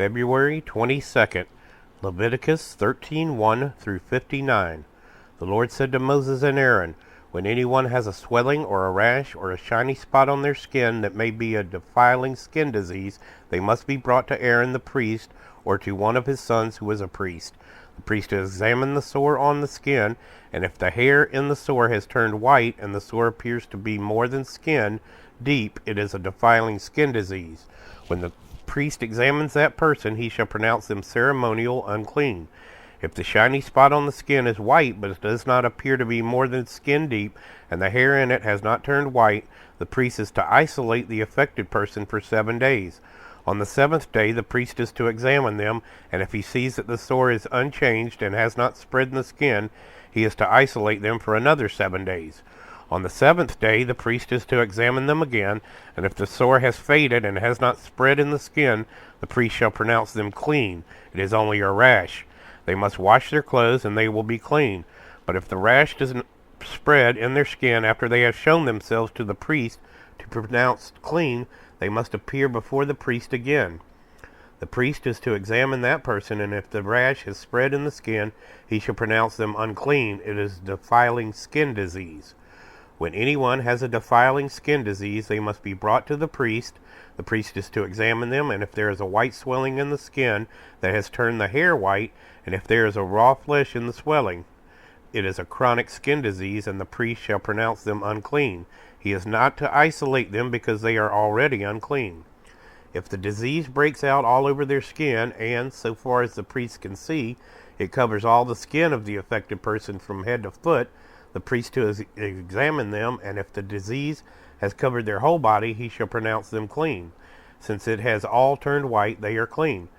February 22nd, Leviticus 13:1 through 59. The Lord said to Moses and Aaron, when anyone has a swelling or a rash or a shiny spot on their skin that may be a defiling skin disease, they must be brought to Aaron the priest or to one of his sons who is a priest. The priest will examine the sore on the skin, and if the hair in the sore has turned white and the sore appears to be more than skin deep, it is a defiling skin disease. When the priest examines that person, he shall pronounce them ceremonial unclean. If the shiny spot on the skin is white, but it does not appear to be more than skin deep, and the hair in it has not turned white, the priest is to isolate the affected person for 7 days. On the 7th day, the priest is to examine them, and if he sees that the sore is unchanged and has not spread in the skin, he is to isolate them for another 7 days. On the 7th day, the priest is to examine them again, and if the sore has faded and has not spread in the skin, the priest shall pronounce them clean. It is only a rash. They must wash their clothes, and they will be clean. But if the rash does not spread in their skin after they have shown themselves to the priest to pronounce clean, they must appear before the priest again. The priest is to examine that person, and if the rash has spread in the skin, he shall pronounce them unclean. It is defiling skin disease. When anyone has a defiling skin disease, they must be brought to the priest. The priest is to examine them, and if there is a white swelling in the skin that has turned the hair white, and if there is a raw flesh in the swelling, it is a chronic skin disease, and the priest shall pronounce them unclean. He is not to isolate them because they are already unclean. If the disease breaks out all over their skin, and, so far as the priest can see, it covers all the skin of the affected person from head to foot, the priest to examine them, and if the disease has covered their whole body, he shall pronounce them clean. Since it has all turned white, they are clean.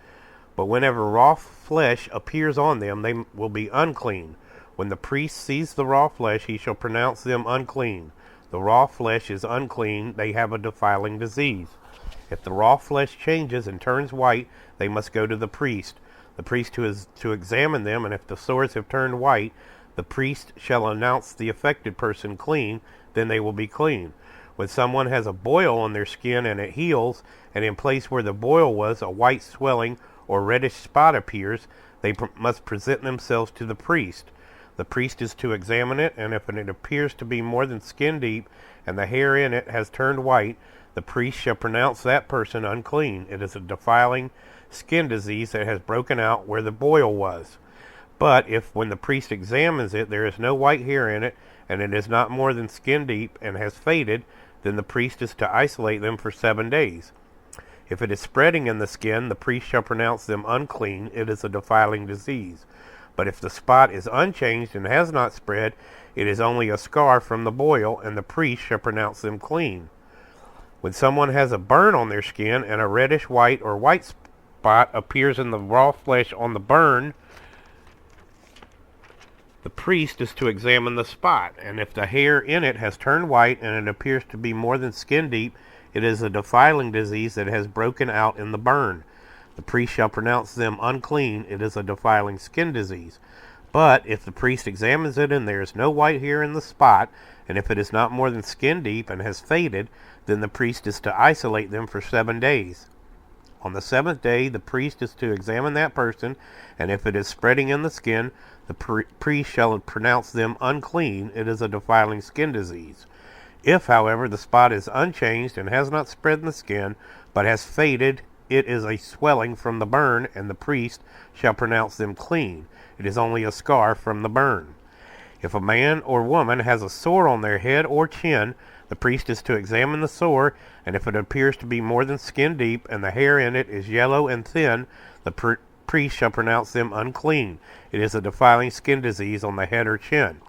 But whenever raw flesh appears on them, they will be unclean. When the priest sees the raw flesh, he shall pronounce them unclean. The raw flesh is unclean, they have a defiling disease. If the raw flesh changes and turns white, they must go to the priest. The priest who is to examine them, and if the sores have turned white, the priest shall announce the affected person clean, then they will be clean. When someone has a boil on their skin and it heals, and in place where the boil was, a white swelling or reddish spot appears, they must present themselves to the priest. The priest is to examine it, and if it appears to be more than skin deep, and the hair in it has turned white, the priest shall pronounce that person unclean. It is a defiling skin disease that has broken out where the boil was. But if, when the priest examines it, there is no white hair in it, and it is not more than skin deep and has faded, then the priest is to isolate them for 7 days. If it is spreading in the skin, the priest shall pronounce them unclean. It is a defiling disease. But if the spot is unchanged and has not spread, it is only a scar from the boil, and the priest shall pronounce them clean. When someone has a burn on their skin, and a reddish white or white spot appears in the raw flesh on the burn, the priest is to examine the spot, and if the hair in it has turned white and it appears to be more than skin deep, it is a defiling disease that has broken out in the burn. The priest shall pronounce them unclean. It is a defiling skin disease. But if the priest examines it and there is no white hair in the spot, and if it is not more than skin deep and has faded, then the priest is to isolate them for 7 days. On the 7th day, the priest is to examine that person, and if it is spreading in the skin, the priest shall pronounce them unclean. It is a defiling skin disease. If, however, the spot is unchanged and has not spread in the skin, but has faded, it is a swelling from the burn, and the priest shall pronounce them clean. It is only a scar from the burn. If a man or woman has a sore on their head or chin, the priest is to examine the sore, and if it appears to be more than skin deep, and the hair in it is yellow and thin, the priest shall pronounce them unclean. It is a defiling skin disease on the head or chin.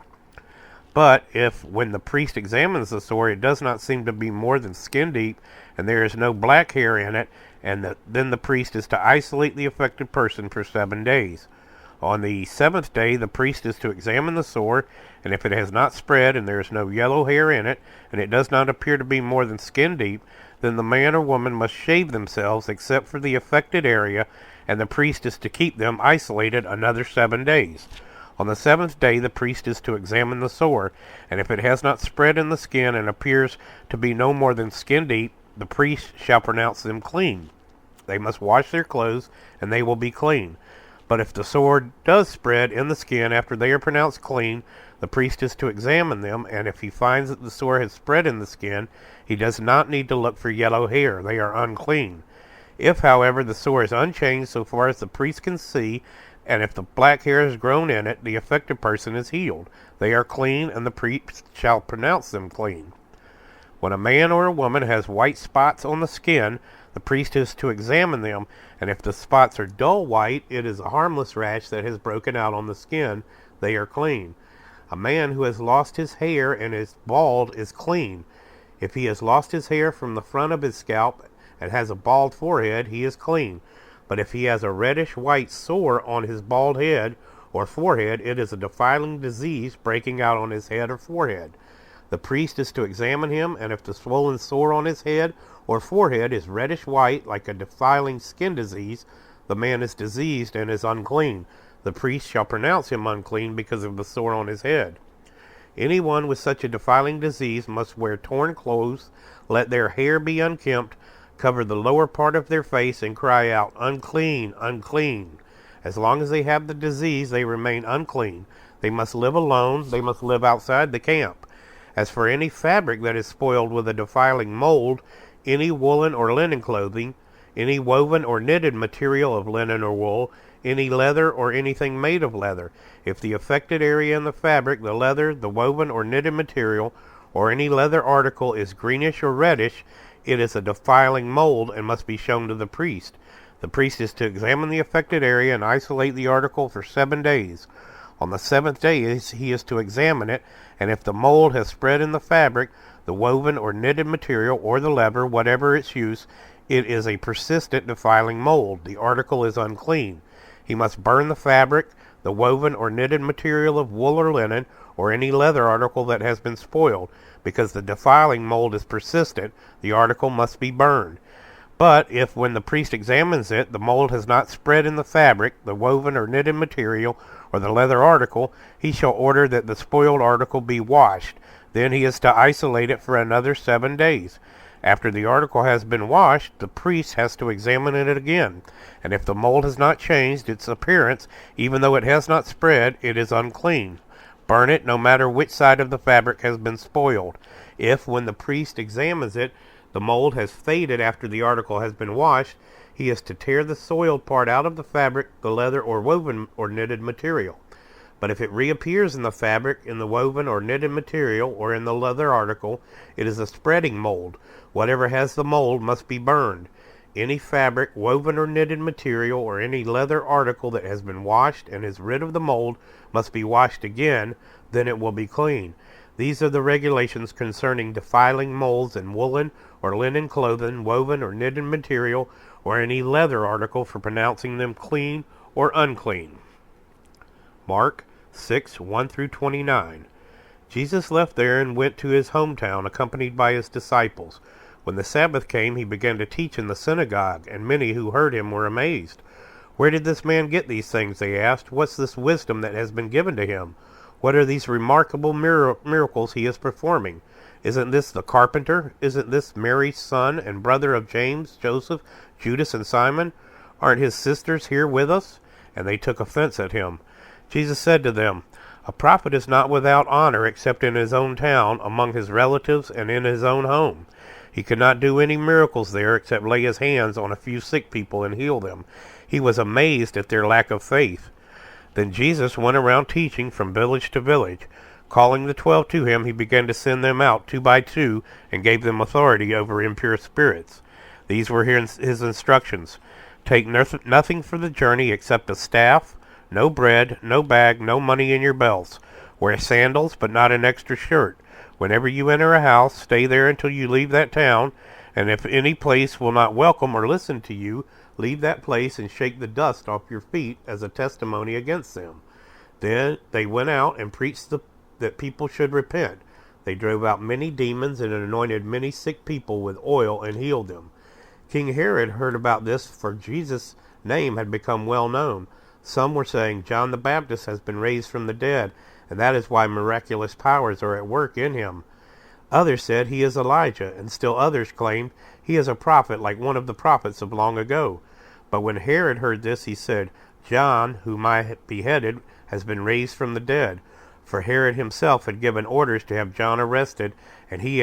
But if, when the priest examines the sore, it does not seem to be more than skin deep, and there is no black hair in it, then the priest is to isolate the affected person for 7 days. On the 7th day, the priest is to examine the sore, and if it has not spread, and there is no yellow hair in it, and it does not appear to be more than skin deep, then the man or woman must shave themselves except for the affected area, and the priest is to keep them isolated another 7 days. On the 7th day, the priest is to examine the sore, and if it has not spread in the skin and appears to be no more than skin deep, the priest shall pronounce them clean. They must wash their clothes, and they will be clean. But if the sore does spread in the skin after they are pronounced clean, the priest is to examine them, and if he finds that the sore has spread in the skin, he does not need to look for yellow hair. They are unclean. If, however, the sore is unchanged so far as the priest can see, and if the black hair has grown in it, the affected person is healed. They are clean, and the priest shall pronounce them clean. When a man or a woman has white spots on the skin, the priest is to examine them, and if the spots are dull white, it is a harmless rash that has broken out on the skin. They are clean. A man who has lost his hair and is bald is clean. If he has lost his hair from the front of his scalp and has a bald forehead, he is clean. But if he has a reddish-white sore on his bald head or forehead, it is a defiling disease breaking out on his head or forehead. The priest is to examine him, and if the swollen sore on his head or forehead is reddish-white, like a defiling skin disease, the man is diseased and is unclean. The priest shall pronounce him unclean because of the sore on his head. Anyone with such a defiling disease must wear torn clothes, let their hair be unkempt, cover the lower part of their face, and cry out, "Unclean, unclean." As long as they have the disease, they remain unclean. They must live alone. They must live outside the camp. As for any fabric that is spoiled with a defiling mold, any woolen or linen clothing, any woven or knitted material of linen or wool, any leather or anything made of leather, if the affected area in the fabric, the leather, the woven or knitted material, or any leather article is greenish or reddish, it is a defiling mold and must be shown to the priest. The priest is to examine the affected area and isolate the article for 7 days. On the 7th day he is to examine it, and if the mold has spread in the fabric, the woven or knitted material, or the leather, whatever its use, it is a persistent defiling mold. The article is unclean. He must burn the fabric, the woven or knitted material of wool or linen, or any leather article that has been spoiled. Because the defiling mold is persistent, the article must be burned. But if, when the priest examines it, the mold has not spread in the fabric, the woven or knitted material, or the leather article, he shall order that the spoiled article be washed. Then he is to isolate it for another 7 days. After the article has been washed, the priest has to examine it again, and if the mold has not changed its appearance, even though it has not spread, it is unclean. Burn it, no matter which side of the fabric has been spoiled. If, when the priest examines it, the mold has faded after the article has been washed, he is to tear the soiled part out of the fabric, the leather or woven or knitted material. But if it reappears in the fabric, in the woven or knitted material, or in the leather article, it is a spreading mold. Whatever has the mold must be burned. Any fabric, woven or knitted material, or any leather article that has been washed and is rid of the mold must be washed again, then it will be clean. These are the regulations concerning defiling molds in woolen or linen clothing, woven or knitted material, or any leather article, for pronouncing them clean or unclean. Mark 6:1-29. Jesus left there and went to his hometown, accompanied by his disciples. When the Sabbath came, he began to teach in the synagogue, and many who heard him were amazed. "Where did this man get these things?" they asked. "What's this wisdom that has been given to him? What are these remarkable miracles he is performing? Isn't this the carpenter? Isn't this Mary's son and brother of James, Joseph, Judas, and Simon? Aren't his sisters here with us?" And they took offense at him. Jesus said to them, "A prophet is not without honor except in his own town, among his relatives, and in his own home." He could not do any miracles there except lay his hands on a few sick people and heal them. He was amazed at their lack of faith. Then Jesus went around teaching from village to village. Calling the 12 to him, he began to send them out 2 by 2 and gave them authority over impure spirits. These were his instructions. "Take nothing for the journey except a staff, no bread, no bag, no money in your belts. Wear sandals, but not an extra shirt. Whenever you enter a house, stay there until you leave that town, and if any place will not welcome or listen to you, leave that place and shake the dust off your feet as a testimony against them." Then they went out and preached that people should repent. They drove out many demons and anointed many sick people with oil and healed them. King Herod heard about this, for Jesus' name had become well known. Some were saying, "John the Baptist has been raised from the dead, and that is why miraculous powers are at work in him." Others said, "He is Elijah," and still others claimed, "He is a prophet like one of the prophets of long ago." But when Herod heard this, he said, "John, whom I beheaded, has been raised from the dead." For Herod himself had given orders to have John arrested, and he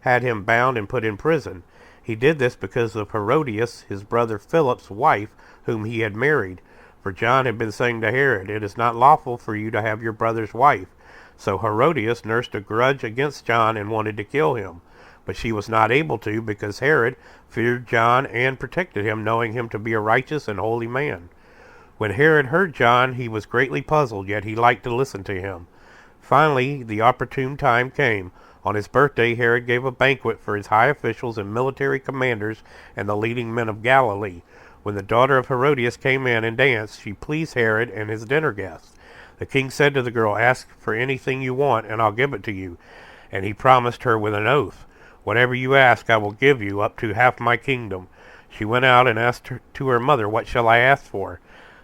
had him bound and put in prison. He did this because of Herodias, his brother Philip's wife, whom he had married. For John had been saying to Herod, "It is not lawful for you to have your brother's wife." So Herodias nursed a grudge against John and wanted to kill him. But she was not able to, because Herod feared John and protected him, knowing him to be a righteous and holy man. When Herod heard John, he was greatly puzzled, yet he liked to listen to him. Finally, the opportune time came. On his birthday, Herod gave a banquet for his high officials and military commanders and the leading men of Galilee. When the daughter of Herodias came in and danced, she pleased Herod and his dinner guests. The king said to the girl, "Ask for anything you want, and I'll give it to you." And he promised her with an oath, "Whatever you ask, I will give you, up to half my kingdom." She went out and asked to her mother, "What shall I ask for?"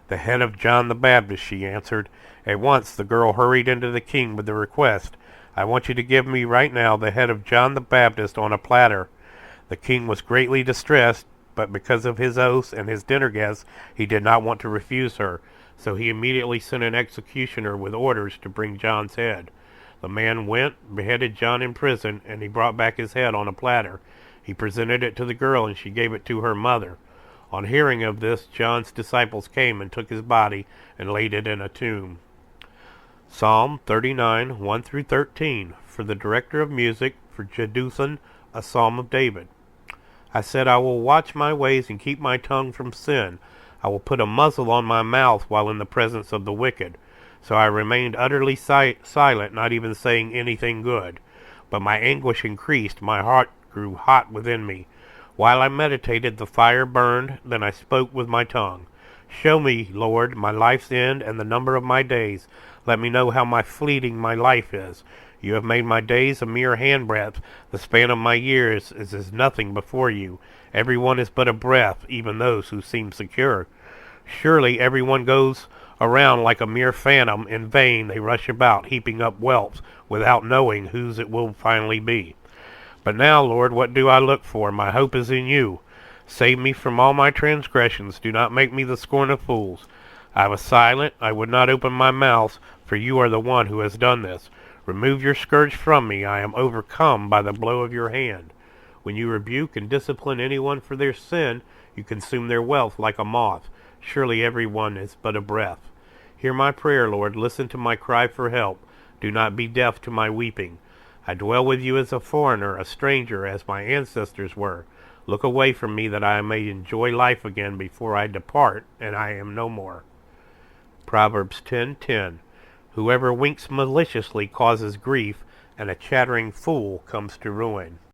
"The head of John the Baptist," she answered. At once the girl hurried into the king with the request, "I want you to give me right now the head of John the Baptist on a platter." The king was greatly distressed, but because of his oaths and his dinner guests, he did not want to refuse her. So he immediately sent an executioner with orders to bring John's head. The man went, beheaded John in prison, and he brought back his head on a platter. He presented it to the girl, and she gave it to her mother. On hearing of this, John's disciples came and took his body and laid it in a tomb. Psalm 39, 1 through 13. For the director of music, for Jeduthun, a psalm of David. I said, I will watch my ways and keep my tongue from sin. I will put a muzzle on my mouth while in the presence of the wicked. So I remained utterly silent, not even saying anything good. But my anguish increased, my heart grew hot within me. While I meditated, the fire burned, then I spoke with my tongue. Show me, Lord, my life's end and the number of my days. Let me know how fleeting my life is. You have made my days a mere handbreadth. The span of my years is as nothing before you. Everyone is but a breath, even those who seem secure. Surely everyone goes around like a mere phantom. In vain they rush about, heaping up wealth, without knowing whose it will finally be. But now, Lord, what do I look for? My hope is in you. Save me from all my transgressions. Do not make me the scorn of fools. I was silent. I would not open my mouth, for you are the one who has done this. Remove your scourge from me. I am overcome by the blow of your hand. When you rebuke and discipline anyone for their sin, you consume their wealth like a moth. Surely everyone is but a breath. Hear my prayer, Lord. Listen to my cry for help. Do not be deaf to my weeping. I dwell with you as a foreigner, a stranger, as my ancestors were. Look away from me that I may enjoy life again before I depart, and I am no more. Proverbs 10:10. Whoever winks maliciously causes grief, and a chattering fool comes to ruin.